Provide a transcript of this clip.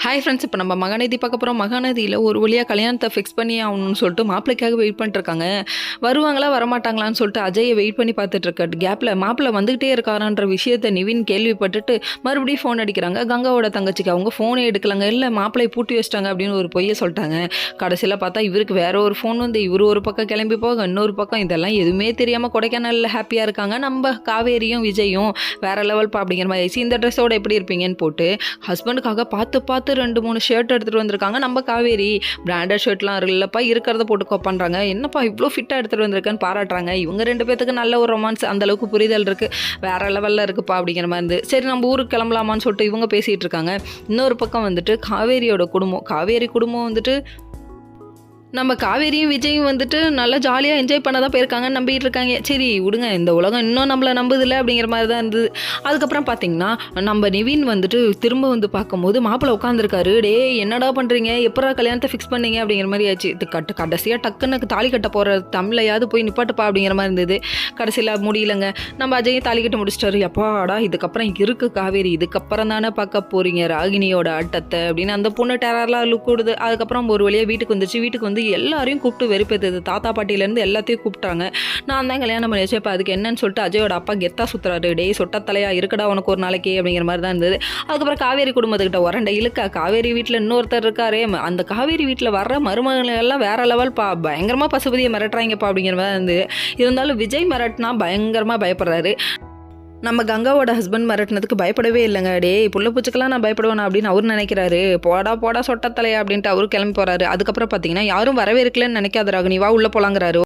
Hi friends, இப்போ நம்ம மகாநதி பார்க்க போகிறோம். மகாநதியில் ஒரு வழியாக கல்யாணத்தை ஃபிக்ஸ் பண்ணி ஆகணும்னு சொல்லிட்டு மாப்பிள்ளைக்காக வெயிட் பண்ணிட்டுருக்காங்க. வருவாங்களா வரமாட்டாங்களான்னு சொல்லிட்டு அஜயை வெயிட் பண்ணி பார்த்துட்ருக்க கேப்பில் மாப்பிள்ளை வந்துகிட்டே இருக்காரான்ற விஷயத்தை நிவின் கேள்விப்பட்டுட்டு மறுபடியும் ஃபோன் அடிக்கிறாங்க. கங்காவோட தங்கச்சிக்கு அவங்க ஃபோனே எடுக்கலாங்க. இல்லை மாப்பிள்ளையை பூட்டி வச்சிட்டாங்க அப்படின்னு ஒரு பொய்யை சொல்லிட்டாங்க. கடைசியில் பார்த்தா இவருக்கு வேற ஒரு ஃபோன் வந்து இவர் ஒரு பக்கம் கிளம்பி போக இன்னொரு பக்கம் இதெல்லாம் எதுவுமே தெரியாமல் கொடைக்கானலில் ஹாப்பியாக இருக்காங்க. நம்ம காவேரியும் விஜயும் வேற லெவல் அப்படிங்கிற மாதிரி இந்த ட்ரெஸ்ஸோட எப்படி இருப்பீங்கன்னு போட்டு ஹஸ்பண்டுக்காக பார்த்து 2-3 ஷர்ட் எடுத்துகிட்டு வந்திருக்காங்க. நம்ம காவேரி பிராண்டட் ஷர்ட்லாம் இல்லைப்பா இருக்கிறத போட்டு பண்ணுறாங்க. என்னப்பா இவ்வளோ ஃபிட்டாக எடுத்துகிட்டு வந்திருக்கேன்னு பாராட்டுறாங்க. இவங்க 2 பேத்துக்கு நல்ல ஒரு ரொமான்ஸ் அந்தளவுக்கு புரிதல் இருக்குது, வேறு லெவலில் இருக்குப்பா அப்படிங்கிற மாதிரி இருந்து சரி நம்ம ஊருக்கு கிளம்பலாமான்னு சொல்லிட்டு இவங்க பேசிகிட்டு இருக்காங்க. இன்னொரு பக்கம் வந்துட்டு காவேரி குடும்பம் வந்துட்டு நம்ம காவேரியும் விஜயும் வந்துட்டு நல்லா ஜாலியாக என்ஜாய் பண்ண தான் போயிருக்காங்கன்னு நம்பிட்டு இருக்காங்க. சரி விடுங்க, இந்த உலகம் இன்னும் நம்மளை நம்புதில்லை அப்படிங்கிற மாதிரி தான் இருந்தது. அதுக்கப்புறம் பார்த்தீங்கன்னா நம்ம நிவின் வந்துட்டு திரும்ப வந்து பார்க்கும்போது மாப்பிள்ளை உட்காந்துருக்காரு. டே என்னடா பண்ணுறீங்க, எப்படா கல்யாணத்தை ஃபிக்ஸ் பண்ணீங்க அப்படிங்கிற மாதிரி ஆச்சு. இது கடைசியாக டக்குன்னு தாலி கட்ட போகிற தமிழையாவது போய் நிப்பாட்டுப்பா அப்படிங்கிற மாதிரி இருந்தது. கடைசியில் முடியலங்க. நம்ம அஜயை தாலி கட்ட முடிச்சிட்டாரு. எப்பாடா இதுக்கப்புறம் இருக்குது காவேரி, இதுக்கப்புறம் தானே பார்க்க போகிறீங்க ராகினியோட ஆட்டத்தை அப்படின்னு அந்த பொண்ணு டெரர்லாம் லுக் கொடுது. அதுக்கப்புறம் ஒரு வழியாக வீட்டுக்கு வந்துச்சு. வீட்டுக்கு வந்து எல்லாரையும் கூப்பிட்டு வெறுப்பேற்றது. தாத்தா பாட்டிலேருந்து எல்லாத்தையும் கூப்பிட்டாங்க. நான் தான் கல்யாணம் பண்ணி வச்சேன். இப்போ அதுக்கு என்னன்னு சொல்லிட்டு அஜயோட அப்பா கெத்தா சுத்துறாரு. டே சொட்ட தலையா இருக்கடா உனக்கு ஒரு நாளைக்கு அப்படிங்கிற மாதிரி தான் இருந்தது. அதுக்கப்புறம் காவேரி குடும்பத்துக்கிட்ட உரண்டை இழுக்கா. காவேரி வீட்டில் இன்னொருத்தர் இருக்காரே, அந்த காவேரி வீட்டில் வர்ற மருமகள் எல்லாம் வேற லெவல் பயங்கரமாக பசுபதியை மிரட்டுறாங்கப்பா அப்படிங்கிற மாதிரி இருந்தது. இருந்தாலும் விஜய் மிரட்டினா பயங்கரமாக பயப்படுறாரு. நம்ம கங்காவோட ஹஸ்பண்ட் மிரட்டினதுக்கு பயப்படவே இல்லைங்க. டே புள்ள பூச்சிக்கெல்லாம் நான் பயப்படுவேன் அப்படின்னு அவர் நினைக்கிறாரு. போடா சொட்டத்தலையா அப்படின்ட்டு அவரு கிளம்பி போகிறாரு. அதுக்கப்புறம் பார்த்தீங்கன்னா யாரும் வரவேற்கலன்னு நினைக்காத ராகினி, வா உள்ளே போலாங்கிறாரு.